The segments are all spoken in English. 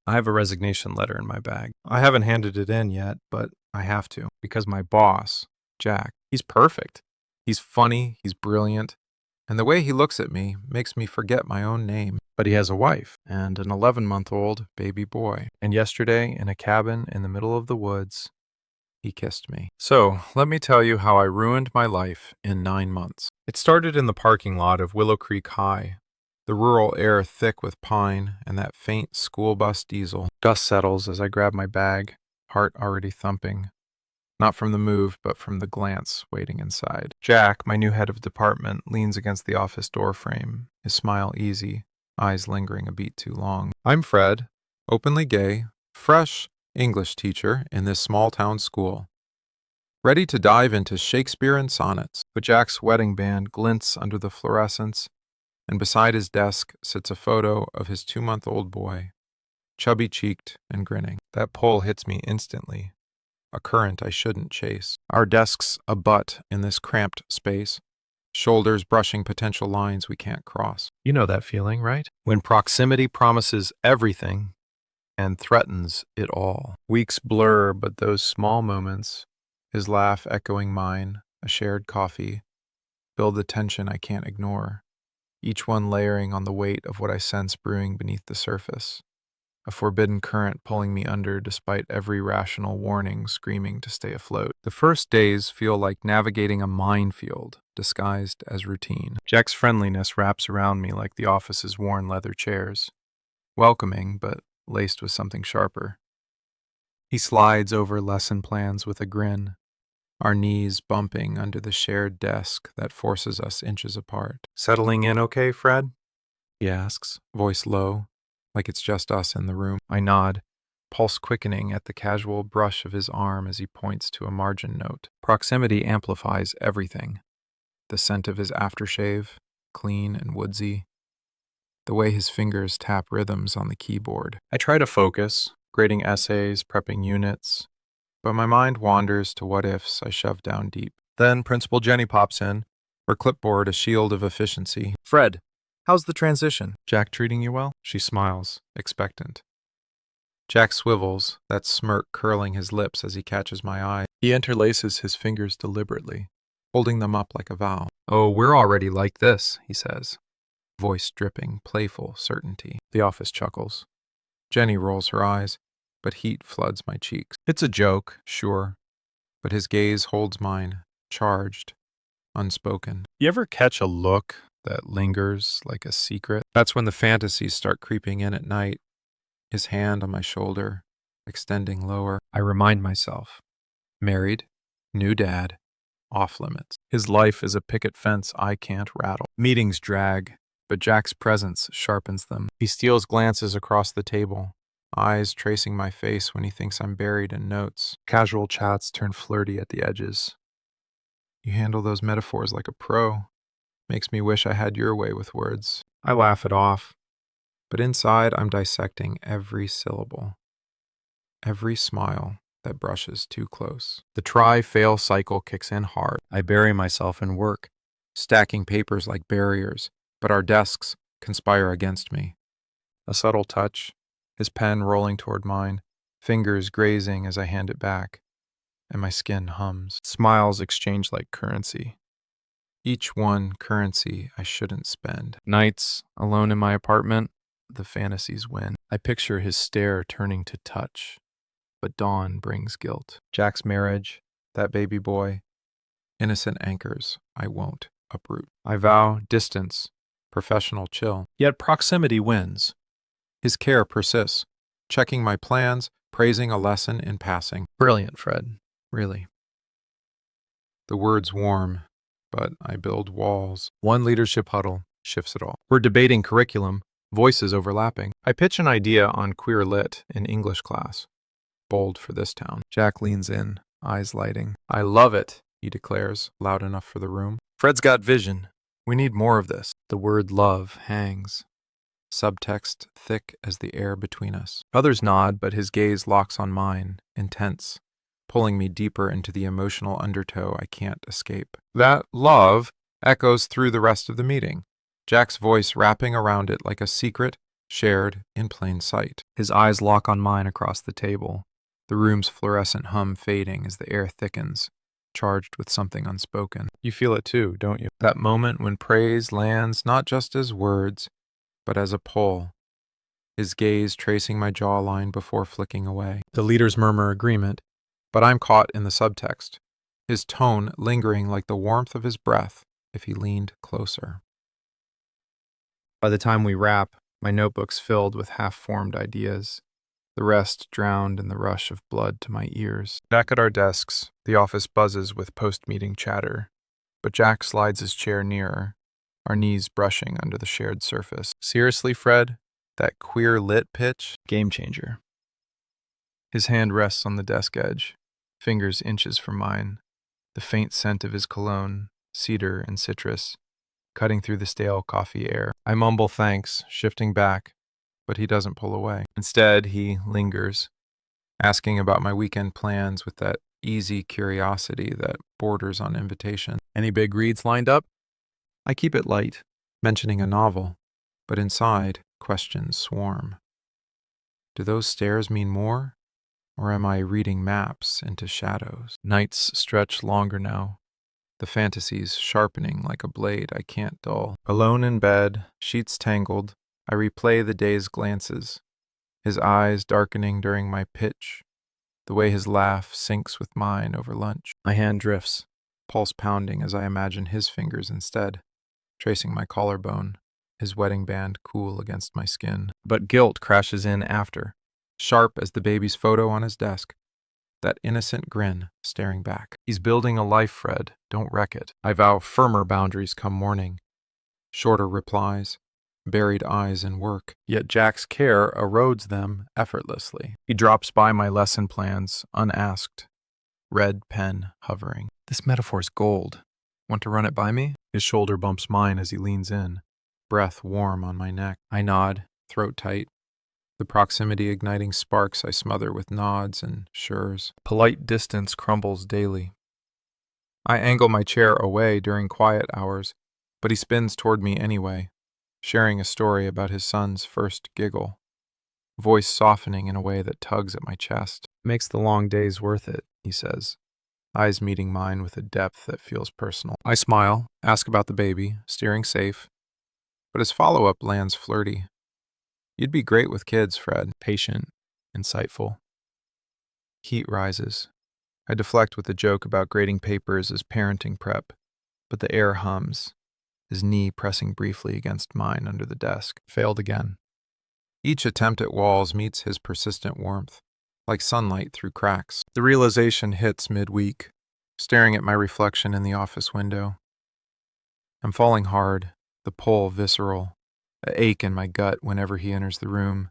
I have a resignation letter in my bag. I haven't handed it in yet, but I have to, because my boss, Jack, he's perfect. He's funny, he's brilliant, and the way he looks at me makes me forget my own name. But he has a wife and an 11-month-old baby boy. And yesterday, in a cabin in the middle of the woods, he kissed me. So, let me tell you how I ruined my life in 9 months. It started in the parking lot of Willow Creek High, the rural air thick with pine and that faint school bus diesel. Dust settles as I grab my bag, heart already thumping. Not from the move, but from the glance waiting inside. Jack, my new head of department, leans against the office doorframe, his smile easy, eyes lingering a beat too long. I'm Fred, openly gay, fresh English teacher in this small-town school, ready to dive into Shakespeare and sonnets. But Jack's wedding band glints under the fluorescence, and beside his desk sits a photo of his 2-month-old boy, chubby-cheeked and grinning. That pull hits me instantly, a current I shouldn't chase. Our desks abut in this cramped space, shoulders brushing potential lines we can't cross. You know that feeling, right? When proximity promises everything and threatens it all. Weeks blur, but those small moments, his laugh echoing mine, a shared coffee, build the tension I can't ignore, each one layering on the weight of what I sense brewing beneath the surface, a forbidden current pulling me under despite every rational warning screaming to stay afloat. The first days feel like navigating a minefield disguised as routine. Jack's friendliness wraps around me like the office's worn leather chairs, welcoming but laced with something sharper. He slides over lesson plans with a grin, our knees bumping under the shared desk that forces us inches apart. Settling in okay, Fred? He asks, voice low, like it's just us in the room. I nod, pulse quickening at the casual brush of his arm as he points to a margin note. Proximity amplifies everything. The scent of his aftershave, clean and woodsy. The way his fingers tap rhythms on the keyboard. I try to focus, grading essays, prepping units, but my mind wanders to what-ifs I shove down deep. Then Principal Jenny pops in, her clipboard a shield of efficiency. Fred, how's the transition? Jack treating you well? She smiles, expectant. Jack swivels, that smirk curling his lips as he catches my eye. He interlaces his fingers deliberately, holding them up like a vow. Oh, we're already like this, he says, voice dripping playful certainty. The office chuckles. Jenny rolls her eyes, but heat floods my cheeks. It's a joke, sure, but his gaze holds mine, charged, unspoken. You ever catch a look that lingers like a secret? That's when the fantasies start creeping in at night, his hand on my shoulder, extending lower. I remind myself, married, new dad, off limits. His life is a picket fence I can't rattle. Meetings drag, but Jack's presence sharpens them. He steals glances across the table, eyes tracing my face when he thinks I'm buried in notes. Casual chats turn flirty at the edges. You handle those metaphors like a pro. Makes me wish I had your way with words. I laugh it off, but inside I'm dissecting every syllable, every smile that brushes too close. The try-fail cycle kicks in hard. I bury myself in work, stacking papers like barriers, but our desks conspire against me. A subtle touch, his pen rolling toward mine, fingers grazing as I hand it back, and my skin hums. Smiles exchange like currency. Each one currency I shouldn't spend. Nights, alone in my apartment, the fantasies win. I picture his stare turning to touch, but dawn brings guilt. Jack's marriage, that baby boy, innocent anchors I won't uproot. I vow distance, professional chill. Yet proximity wins. His care persists, checking my plans, praising a lesson in passing. Brilliant, Fred. Really. The words warm, but I build walls. One leadership huddle shifts it all. We're debating curriculum, voices overlapping. I pitch an idea on queer lit in English class. Bold for this town. Jack leans in, eyes lighting. I love it, he declares, loud enough for the room. Fred's got vision. We need more of this. The word love hangs, subtext thick as the air between us. Others nod, but his gaze locks on mine, intense, pulling me deeper into the emotional undertow I can't escape. That love echoes through the rest of the meeting, Jack's voice wrapping around it like a secret, shared in plain sight. His eyes lock on mine across the table, the room's fluorescent hum fading as the air thickens, charged with something unspoken. You feel it too, don't you? That moment when praise lands not just as words, but as a pull, his gaze tracing my jawline before flicking away. The leaders murmur agreement, but I'm caught in the subtext, his tone lingering like the warmth of his breath if he leaned closer. By the time we wrap, my notebook's filled with half-formed ideas, the rest drowned in the rush of blood to my ears. Back at our desks, the office buzzes with post-meeting chatter, but Jack slides his chair nearer, our knees brushing under the shared surface. Seriously, Fred? That queer lit pitch? Game changer. His hand rests on the desk edge, fingers inches from mine, the faint scent of his cologne, cedar and citrus, cutting through the stale coffee air. I mumble thanks, shifting back, but he doesn't pull away. Instead, he lingers, asking about my weekend plans with that easy curiosity that borders on invitation. Any big reads lined up? I keep it light, mentioning a novel, but inside, questions swarm. Do those stares mean more? Or am I reading maps into shadows? Nights stretch longer now, the fantasies sharpening like a blade I can't dull. Alone in bed, sheets tangled, I replay the day's glances, his eyes darkening during my pitch, the way his laugh syncs with mine over lunch. My hand drifts, pulse pounding as I imagine his fingers instead, tracing my collarbone, his wedding band cool against my skin. But guilt crashes in after, sharp as the baby's photo on his desk. That innocent grin staring back. He's building a life, Fred. Don't wreck it. I vow firmer boundaries come morning. Shorter replies, buried eyes in work. Yet Jack's care erodes them effortlessly. He drops by my lesson plans, unasked. Red pen hovering. This metaphor's gold. Want to run it by me? His shoulder bumps mine as he leans in, breath warm on my neck. I nod, throat tight. The proximity igniting sparks I smother with nods and shures. Polite distance crumbles daily. I angle my chair away during quiet hours, but he spins toward me anyway, sharing a story about his son's first giggle, voice softening in a way that tugs at my chest. Makes the long days worth it, he says, eyes meeting mine with a depth that feels personal. I smile, ask about the baby, steering safe, but his follow-up lands flirty. You'd be great with kids, Fred. Patient, insightful. Heat rises. I deflect with a joke about grading papers as parenting prep, but the air hums, his knee pressing briefly against mine under the desk. Failed again. Each attempt at walls meets his persistent warmth, like sunlight through cracks. The realization hits midweek, staring at my reflection in the office window. I'm falling hard, the pull visceral. A ache in my gut whenever he enters the room,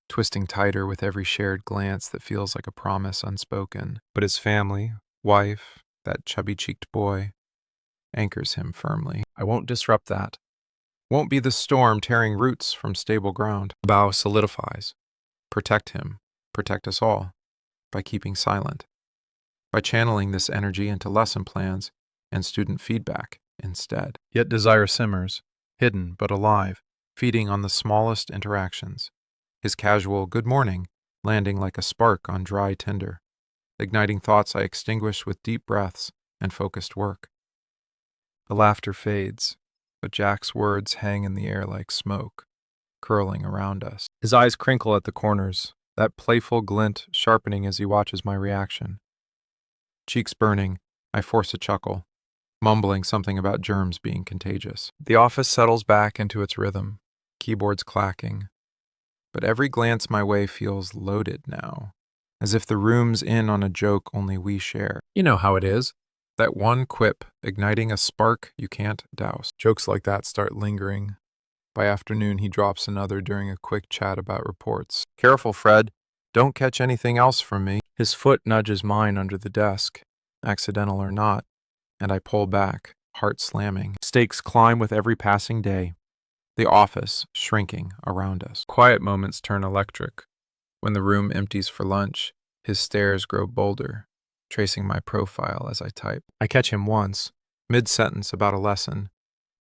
twisting tighter with every shared glance that feels like a promise unspoken. But his family, wife, that chubby-cheeked boy, anchors him firmly. I won't disrupt that. Won't be the storm tearing roots from stable ground. Bow solidifies. Protect him, protect us all, by keeping silent. By channeling this energy into lesson plans and student feedback instead. Yet desire simmers, hidden but alive, feeding on the smallest interactions. His casual good morning landing like a spark on dry tinder, igniting thoughts I extinguish with deep breaths and focused work. The laughter fades, but Jack's words hang in the air like smoke, curling around us. His eyes crinkle at the corners, that playful glint sharpening as he watches my reaction. Cheeks burning, I force a chuckle, mumbling something about germs being contagious. The office settles back into its rhythm, keyboards clacking. But every glance my way feels loaded now, as if the room's in on a joke only we share. You know how it is. That one quip igniting a spark you can't douse. Jokes like that start lingering. By afternoon, he drops another during a quick chat about reports. Careful, Fred. Don't catch anything else from me. His foot nudges mine under the desk, accidental or not, and I pull back, heart slamming. Stakes climb with every passing day. The office shrinking around us. Quiet moments turn electric. When the room empties for lunch, his stares grow bolder, tracing my profile as I type. I catch him once, mid-sentence about a lesson,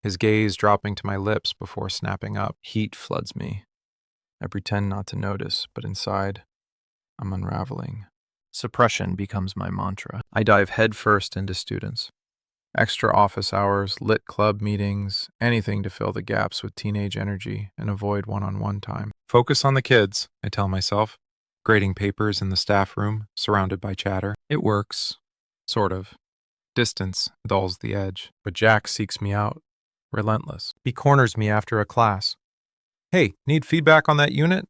his gaze dropping to my lips before snapping up. Heat floods me. I pretend not to notice, but inside, I'm unraveling. Suppression becomes my mantra. I dive headfirst into students. Extra office hours, lit club meetings, anything to fill the gaps with teenage energy and avoid one-on-one time. Focus on the kids, I tell myself, grading papers in the staff room, surrounded by chatter. It works. Sort of. Distance dulls the edge, but Jack seeks me out, relentless. He corners me after a class. Hey, need feedback on that unit?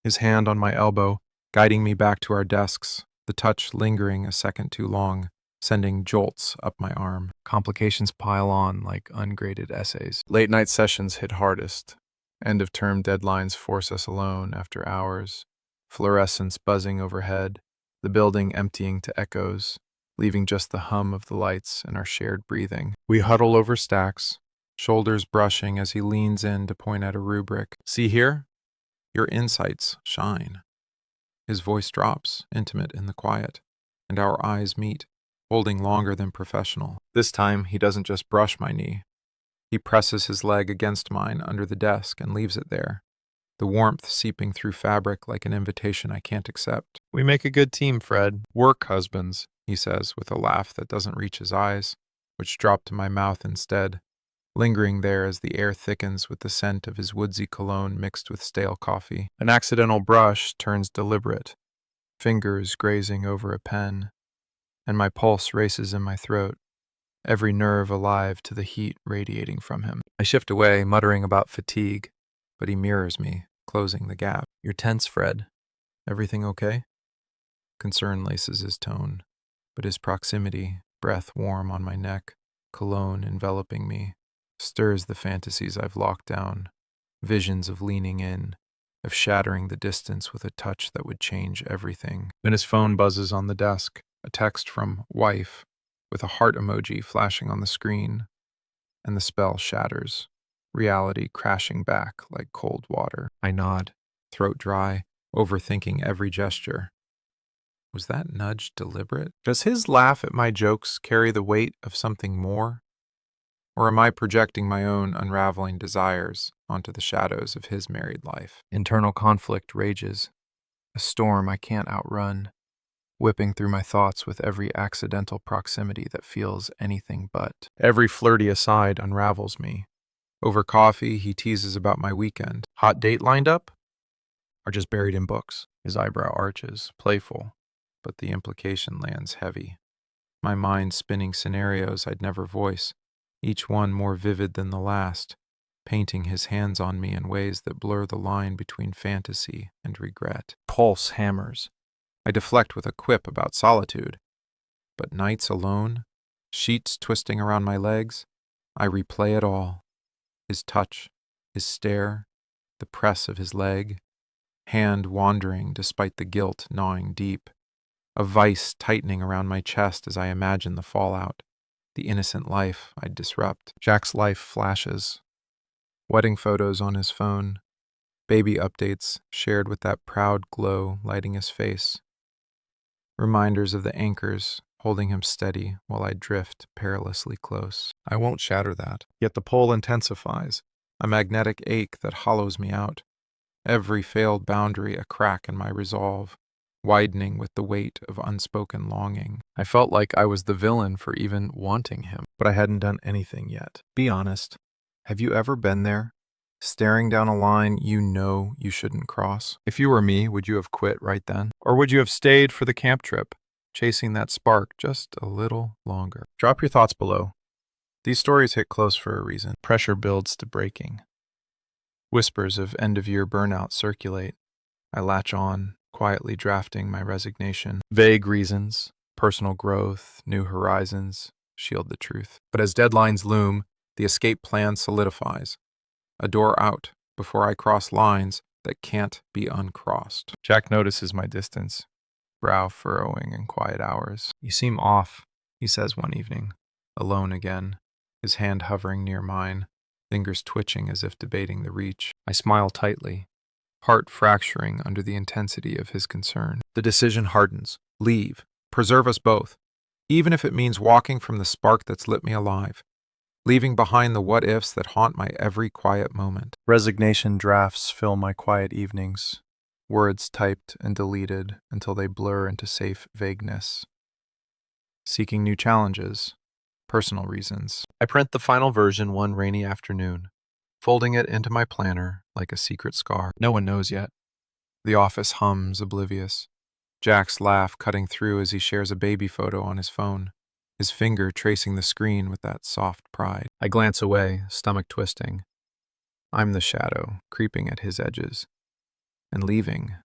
His hand on my elbow, guiding me back to our desks, the touch lingering a second too long, sending jolts up my arm. Complications pile on like ungraded essays. Late night sessions hit hardest. End of term deadlines force us alone after hours. Fluorescence buzzing overhead, the building emptying to echoes, leaving just the hum of the lights and our shared breathing. We huddle over stacks, shoulders brushing as he leans in to point at a rubric. See here? Your insights shine. His voice drops, intimate in the quiet, and our eyes meet, holding longer than professional. This time, he doesn't just brush my knee. He presses his leg against mine under the desk and leaves it there, the warmth seeping through fabric like an invitation I can't accept. We make a good team, Fred. Work husbands, he says with a laugh that doesn't reach his eyes, which drop to my mouth instead, lingering there as the air thickens with the scent of his woodsy cologne mixed with stale coffee. An accidental brush turns deliberate, fingers grazing over a pen, and my pulse races in my throat, every nerve alive to the heat radiating from him. I shift away, muttering about fatigue, but he mirrors me, closing the gap. You're tense, Fred. Everything okay? Concern laces his tone, but his proximity, breath warm on my neck, cologne enveloping me, stirs the fantasies I've locked down, visions of leaning in, of shattering the distance with a touch that would change everything. Then his phone buzzes on the desk, a text from wife, with a heart emoji flashing on the screen, and the spell shatters, reality crashing back like cold water. I nod, throat dry, overthinking every gesture. Was that nudge deliberate? Does his laugh at my jokes carry the weight of something more? Or am I projecting my own unraveling desires onto the shadows of his married life? Internal conflict rages, a storm I can't outrun, whipping through my thoughts with every accidental proximity that feels anything but. Every flirty aside unravels me. Over coffee, he teases about my weekend. Hot date lined up? Or just buried in books? His eyebrow arches, playful, but the implication lands heavy. My mind spinning scenarios I'd never voice, each one more vivid than the last, painting his hands on me in ways that blur the line between fantasy and regret. Pulse hammers. I deflect with a quip about solitude. But nights alone, sheets twisting around my legs, I replay it all. His touch, his stare, the press of his leg, hand wandering despite the guilt gnawing deep, a vice tightening around my chest as I imagine the fallout, the innocent life I'd disrupt. Jack's life flashes. Wedding photos on his phone, baby updates shared with that proud glow lighting his face. Reminders of the anchors holding him steady while I drift perilously close. I won't shatter that, yet the pull intensifies, a magnetic ache that hollows me out. Every failed boundary a crack in my resolve, widening with the weight of unspoken longing. I felt like I was the villain for even wanting him, but I hadn't done anything yet. Be honest. Have you ever been there? Staring down a line you know you shouldn't cross? If you were me, would you have quit right then? Or would you have stayed for the camp trip, chasing that spark just a little longer? Drop your thoughts below. These stories hit close for a reason. Pressure builds to breaking. Whispers of end-of-year burnout circulate. I latch on, quietly drafting my resignation. Vague reasons, personal growth, new horizons, shield the truth. But as deadlines loom, the escape plan solidifies. A door out before I cross lines that can't be uncrossed. Jack notices my distance, brow furrowing in quiet hours. You seem off, he says one evening, alone again, his hand hovering near mine, fingers twitching as if debating the reach. I smile tightly, heart fracturing under the intensity of his concern. The decision hardens. Leave. Preserve us both, even if it means walking from the spark that's lit me alive. leaving behind the what-ifs that haunt my every quiet moment. Resignation drafts fill my quiet evenings, words typed and deleted until they blur into safe vagueness. Seeking new challenges, personal reasons. I print the final version one rainy afternoon, folding it into my planner like a secret scar. No one knows yet. The office hums oblivious. Jack's laugh cutting through as he shares a baby photo on his phone, his finger tracing the screen with that soft pride. I glance away, stomach twisting. I'm the shadow, creeping at his edges, and leaving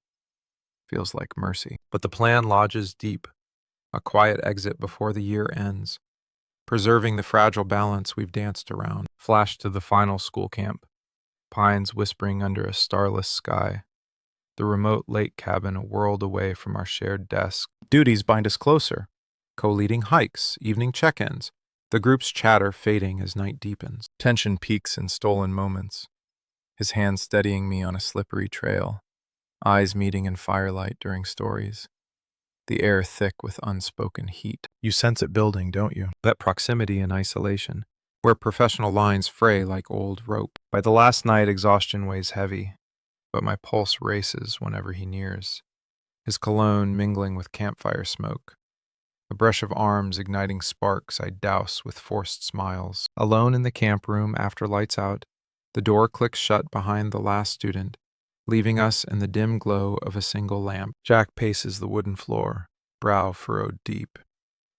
feels like mercy. But the plan lodges deep, a quiet exit before the year ends, preserving the fragile balance we've danced around. Flash to the final school camp, pines whispering under a starless sky, the remote lake cabin a world away from our shared desk. Duties bind us closer, co-leading hikes, evening check-ins, the group's chatter fading as night deepens. Tension peaks in stolen moments, his hand steadying me on a slippery trail, eyes meeting in firelight during stories, the air thick with unspoken heat. You sense it building, don't you? That proximity and isolation, where professional lines fray like old rope. By the last night, exhaustion weighs heavy, but my pulse races whenever he nears, his cologne mingling with campfire smoke. A brush of arms igniting sparks I douse with forced smiles. Alone in the camp room after lights out, the door clicks shut behind the last student, leaving us in the dim glow of a single lamp. Jack paces the wooden floor, brow furrowed deep,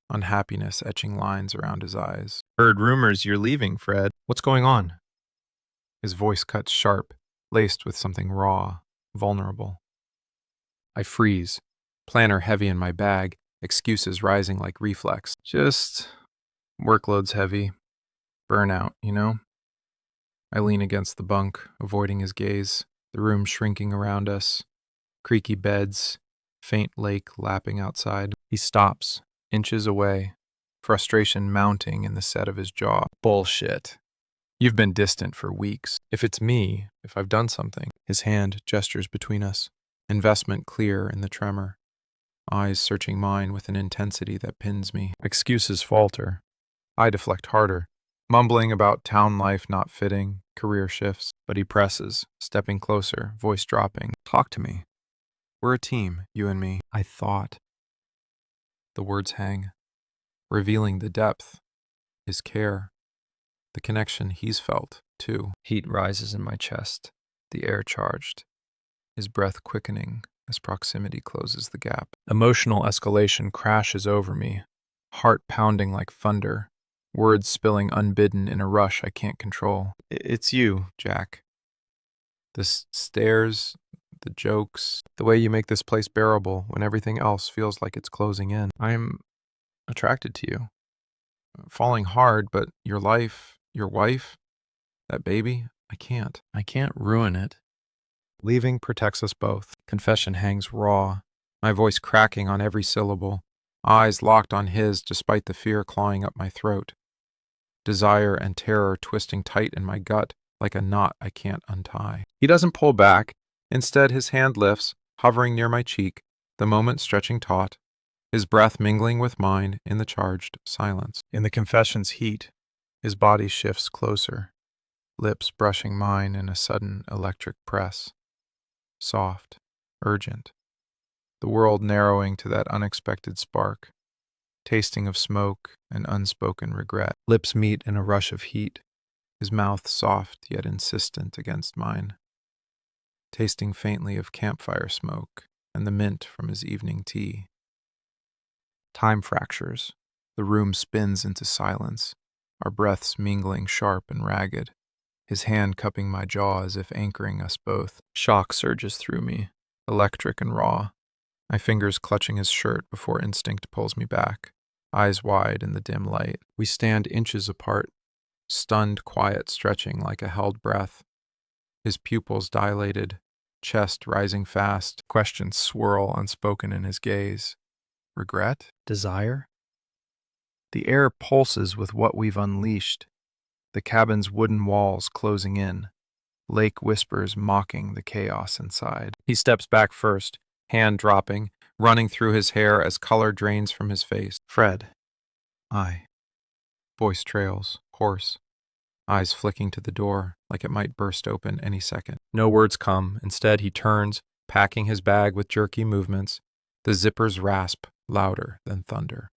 unhappiness etching lines around his eyes. Heard rumors you're leaving, Fred. What's going on? His voice cuts sharp, laced with something raw, vulnerable. I freeze, planner heavy in my bag, excuses rising like reflex. Just workload's heavy. Burnout, you know? I lean against the bunk, avoiding his gaze, the room shrinking around us, creaky beds, faint lake lapping outside. He stops, inches away, frustration mounting in the set of his jaw. Bullshit. You've been distant for weeks. If it's me, if I've done something. His hand gestures between us, investment clear in the tremor, eyes searching mine with an intensity that pins me. Excuses falter. I deflect harder, mumbling about town life not fitting, career shifts, but he presses, stepping closer, voice dropping. Talk to me. We're a team, you and me. I thought. The words hang, revealing the depth, his care, the connection he's felt, too. Heat rises in my chest, the air charged, his breath quickening as proximity closes the gap. Emotional escalation crashes over me, heart pounding like thunder, words spilling unbidden in a rush I can't control. It's you, Jack. The stares, the jokes, the way you make this place bearable when everything else feels like it's closing in. I'm attracted to you. Falling hard, but your life, your wife, that baby, I can't. I can't ruin it. Leaving protects us both. Confession hangs raw, my voice cracking on every syllable, eyes locked on his despite the fear clawing up my throat. Desire and terror twisting tight in my gut like a knot I can't untie. He doesn't pull back. Instead, his hand lifts, hovering near my cheek, the moment stretching taut, his breath mingling with mine in the charged silence. In the confession's heat, his body shifts closer, lips brushing mine in a sudden electric press. Soft, urgent, the world narrowing to that unexpected spark, tasting of smoke and unspoken regret. Lips meet in a rush of heat, his mouth soft yet insistent against mine, tasting faintly of campfire smoke and the mint from his evening tea. Time fractures, the room spins into silence, our breaths mingling sharp and ragged, his hand cupping my jaw as if anchoring us both. Shock surges through me, electric and raw, my fingers clutching his shirt before instinct pulls me back, eyes wide in the dim light. We stand inches apart, stunned quiet stretching like a held breath, his pupils dilated, chest rising fast, questions swirl unspoken in his gaze. Regret? Desire? The air pulses with what we've unleashed, the cabin's wooden walls closing in, lake whispers mocking the chaos inside. He steps back first, hand dropping, running through his hair as color drains from his face. Fred. I. Voice trails, hoarse, eyes flicking to the door like it might burst open any second. No words come. Instead, he turns, packing his bag with jerky movements. The zippers rasp louder than thunder.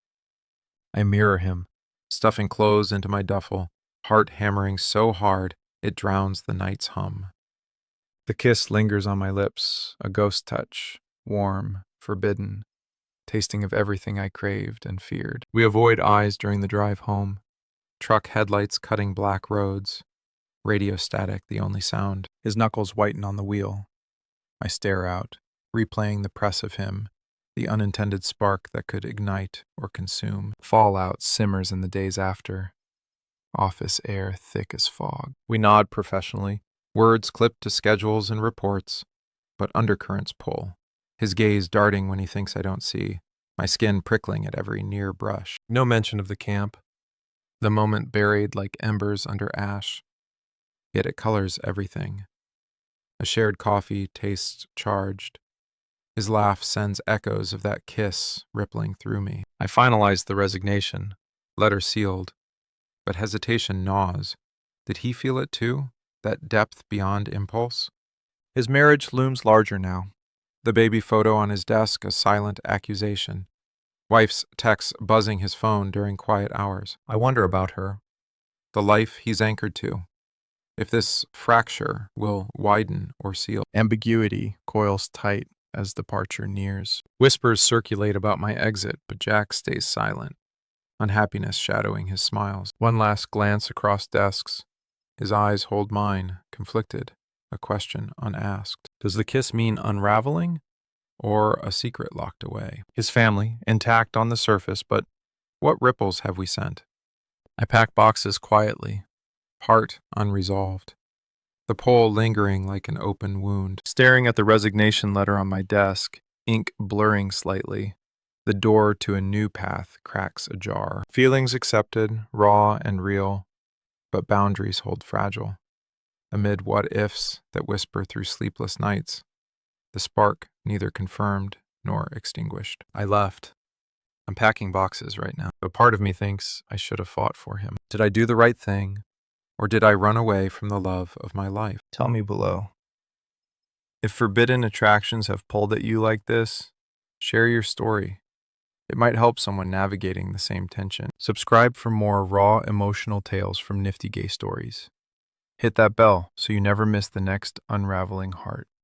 I mirror him, stuffing clothes into my duffel, heart hammering so hard it drowns the night's hum. The kiss lingers on my lips, a ghost touch, warm, forbidden, tasting of everything I craved and feared. We avoid eyes during the drive home, truck headlights cutting black roads, radio static the only sound. His knuckles whiten on the wheel. I stare out, replaying the press of him, the unintended spark that could ignite or consume. Fallout simmers in the days after. Office air thick as fog. We nod professionally, words clipped to schedules and reports, but undercurrents pull, his gaze darting when he thinks I don't see, my skin prickling at every near brush. No mention of the camp, the moment buried like embers under ash, yet it colors everything. A shared coffee tastes charged. His laugh sends echoes of that kiss rippling through me. I finalize the resignation, letter sealed, but hesitation gnaws. Did he feel it too? That depth beyond impulse? His marriage looms larger now. The baby photo on his desk a silent accusation. Wife's texts buzzing his phone during quiet hours. I wonder about her. The life he's anchored to. If this fracture will widen or seal. Ambiguity coils tight as departure nears. Whispers circulate about my exit, but Jack stays silent, unhappiness shadowing his smiles. One last glance across desks. His eyes hold mine, conflicted, a question unasked. Does the kiss mean unraveling or a secret locked away? His family, intact on the surface, but what ripples have we sent? I pack boxes quietly, heart unresolved, the pole lingering like an open wound. Staring at the resignation letter on my desk, ink blurring slightly, the door to a new path cracks ajar. Feelings accepted, raw and real, but boundaries hold fragile. Amid what-ifs that whisper through sleepless nights, the spark neither confirmed nor extinguished. I left. I'm packing boxes right now. A part of me thinks I should have fought for him. Did I do the right thing, or did I run away from the love of my life? Tell me below. If forbidden attractions have pulled at you like this, share your story. It might help someone navigating the same tension. Subscribe for more raw emotional tales from Nifty Gay Stories. Hit that bell so you never miss the next unraveling heart.